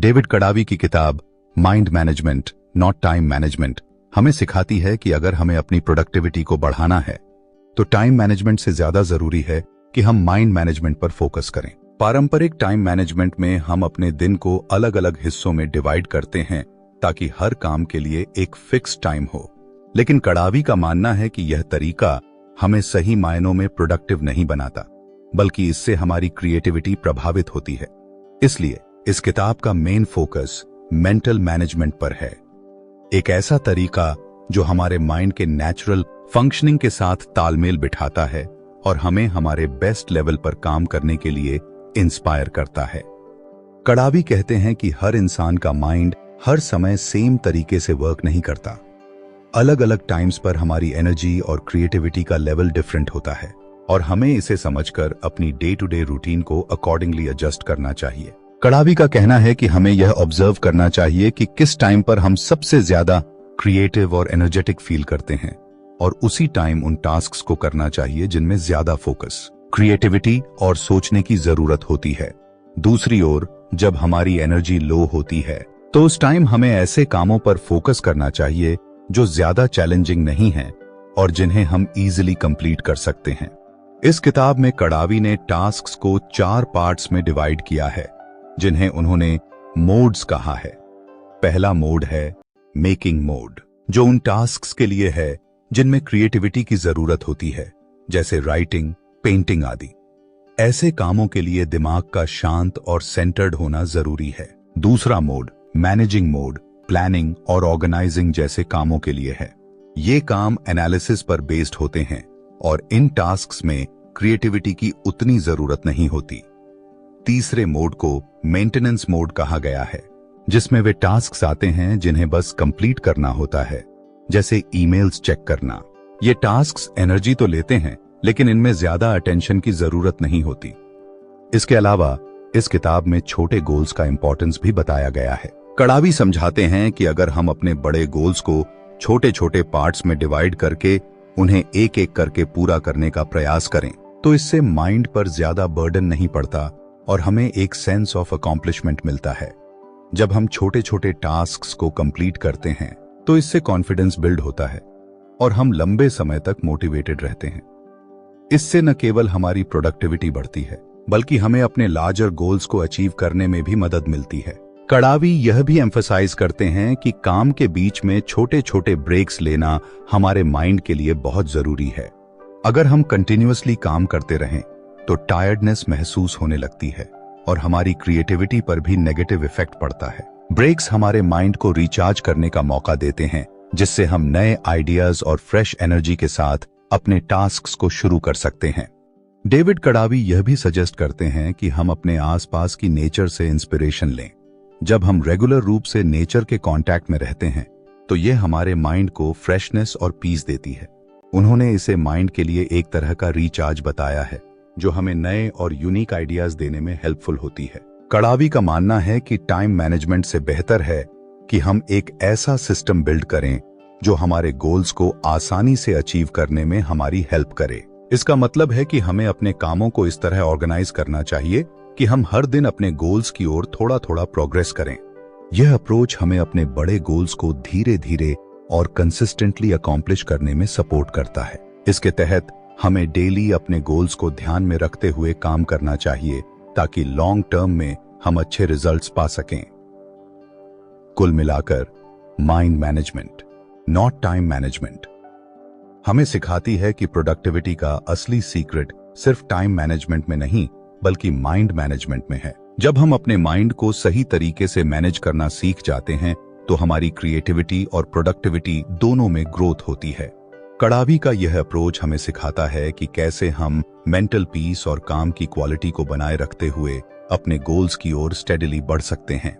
David कडावी की किताब mind management not time management हमें सिखाती है कि अगर हमें अपनी प्रोडक्टिविटी को बढ़ाना है तो टाइम मैनेजमेंट से ज्यादा जरूरी है कि हम माइंड मैनेजमेंट पर फोकस करें। पारंपरिक टाइम मैनेजमेंट में हम अपने दिन को अलग अलग हिस्सों में डिवाइड करते हैं ताकि हर काम के लिए एक फिक्स टाइम हो, लेकिन कडावी का मानना है कि यह तरीका हमें सही मायनों में प्रोडक्टिव नहीं बनाता, बल्कि इससे हमारी क्रिएटिविटी प्रभावित होती है। इसलिए इस किताब का मेन फोकस मेंटल मैनेजमेंट पर है, एक ऐसा तरीका जो हमारे माइंड के नेचुरल फंक्शनिंग के साथ तालमेल बिठाता है और हमें हमारे बेस्ट लेवल पर काम करने के लिए इंस्पायर करता है। कडावी कहते हैं कि हर इंसान का माइंड हर समय सेम तरीके से वर्क नहीं करता। अलग अलग टाइम्स पर हमारी एनर्जी और क्रिएटिविटी का लेवल डिफरेंट होता है और हमें इसे समझकर अपनी डे टू डे रूटीन को अकॉर्डिंगली एडजस्ट करना चाहिए। कडावी का कहना है कि हमें यह ऑब्जर्व करना चाहिए कि किस टाइम पर हम सबसे ज्यादा क्रिएटिव और एनर्जेटिक फील करते हैं और उसी टाइम उन टास्क्स को करना चाहिए जिनमें ज्यादा फोकस, क्रिएटिविटी और सोचने की जरूरत होती है। दूसरी ओर जब हमारी एनर्जी लो होती है तो उस टाइम हमें ऐसे कामों पर फोकस करना चाहिए जो ज्यादा चैलेंजिंग नहीं हैं और जिन्हें हम इजीली कंप्लीट कर सकते हैं। इस किताब में कडावी ने टास्क्स को 4 पार्ट्स में डिवाइड किया है, जिन्हें उन्होंने मोड्स कहा है। पहला मोड है मेकिंग मोड, जो उन टास्क्स के लिए है जिनमें क्रिएटिविटी की जरूरत होती है, जैसे राइटिंग, पेंटिंग आदि। ऐसे कामों के लिए दिमाग का शांत और सेंटर्ड होना जरूरी है। दूसरा मोड मैनेजिंग मोड, प्लानिंग और ऑर्गेनाइजिंग जैसे कामों के लिए है। ये काम एनालिसिस पर बेस्ड होते हैं और इन टास्क्स में क्रिएटिविटी की उतनी जरूरत नहीं होती। तीसरे मोड को मेंटेनेंस मोड कहा गया है, जिसमें वे टास्क्स आते हैं जिन्हें बस कंप्लीट करना होता है, जैसे ईमेल्स चेक करना। ये टास्क्स एनर्जी तो लेते हैं, लेकिन इनमें ज्यादा अटेंशन की जरूरत नहीं होती। इसके अलावा इस किताब में छोटे गोल्स का इंपॉर्टेंस भी बताया गया है। कडावी समझाते हैं कि अगर हम अपने बड़े गोल्स को छोटे छोटे पार्ट्स में डिवाइड करके उन्हें एक एक करके पूरा करने का प्रयास करें तो इससे माइंड पर ज्यादा बर्डन नहीं पड़ता और हमें एक सेंस ऑफ अकॉम्प्लिशमेंट मिलता है। जब हम छोटे छोटे टास्क्स को कंप्लीट करते हैं तो इससे कॉन्फिडेंस बिल्ड होता है और हम लंबे समय तक मोटिवेटेड रहते हैं। इससे न केवल हमारी प्रोडक्टिविटी बढ़ती है, बल्कि हमें अपने लार्जर गोल्स को अचीव करने में भी मदद मिलती है। कडावी यह भी एम्फसाइज करते हैं कि काम के बीच में छोटे छोटे ब्रेक्स लेना हमारे माइंड के लिए बहुत जरूरी है। अगर हम कंटिन्यूअसली काम करते रहें तो टायर्डनेस महसूस होने लगती है और हमारी क्रिएटिविटी पर भी नेगेटिव इफेक्ट पड़ता है। ब्रेक्स हमारे माइंड को रिचार्ज करने का मौका देते हैं, जिससे हम नए आइडियाज और फ्रेश एनर्जी के साथ अपने टास्क्स को शुरू कर सकते हैं। डेविड कडावी यह भी सजेस्ट करते हैं कि हम अपने आसपास की नेचर से इंस्पिरेशन लें। जब हम रेगुलर रूप से नेचर के कांटेक्ट में रहते हैं तो यह हमारे माइंड को फ्रेशनेस और पीस देती है। उन्होंने इसे माइंड के लिए एक तरह का रिचार्ज बताया है, जो हमें नए और यूनिक आइडियाज देने में हेल्पफुल होती है। कडावी का मानना है कि टाइम मैनेजमेंट से बेहतर है कि हम एक ऐसा सिस्टम बिल्ड करें जो हमारे गोल्स को आसानी से अचीव करने में हमारी हेल्प करे। इसका मतलब है कि हमें अपने कामों को इस तरह ऑर्गेनाइज करना चाहिए कि हम हर दिन अपने गोल्स की ओर थोड़ा थोड़ा प्रोग्रेस करें। यह अप्रोच हमें अपने बड़े गोल्स को धीरे धीरे और कंसिस्टेंटली अकॉम्प्लिश करने में सपोर्ट करता है। इसके तहत हमें डेली अपने गोल्स को ध्यान में रखते हुए काम करना चाहिए ताकि लॉन्ग टर्म में हम अच्छे रिजल्ट्स पा सकें। कुल मिलाकर mind management not time management हमें सिखाती है कि प्रोडक्टिविटी का असली सीक्रेट सिर्फ टाइम मैनेजमेंट में नहीं, बल्कि माइंड मैनेजमेंट में है। जब हम अपने माइंड को सही तरीके से मैनेज करना सीख जाते हैं तो हमारी क्रिएटिविटी और प्रोडक्टिविटी दोनों में ग्रोथ होती है। कडावी का यह अप्रोच हमें सिखाता है कि कैसे हम मेंटल पीस और काम की क्वालिटी को बनाए रखते हुए अपने गोल्स की ओर स्टेडिली बढ़ सकते हैं।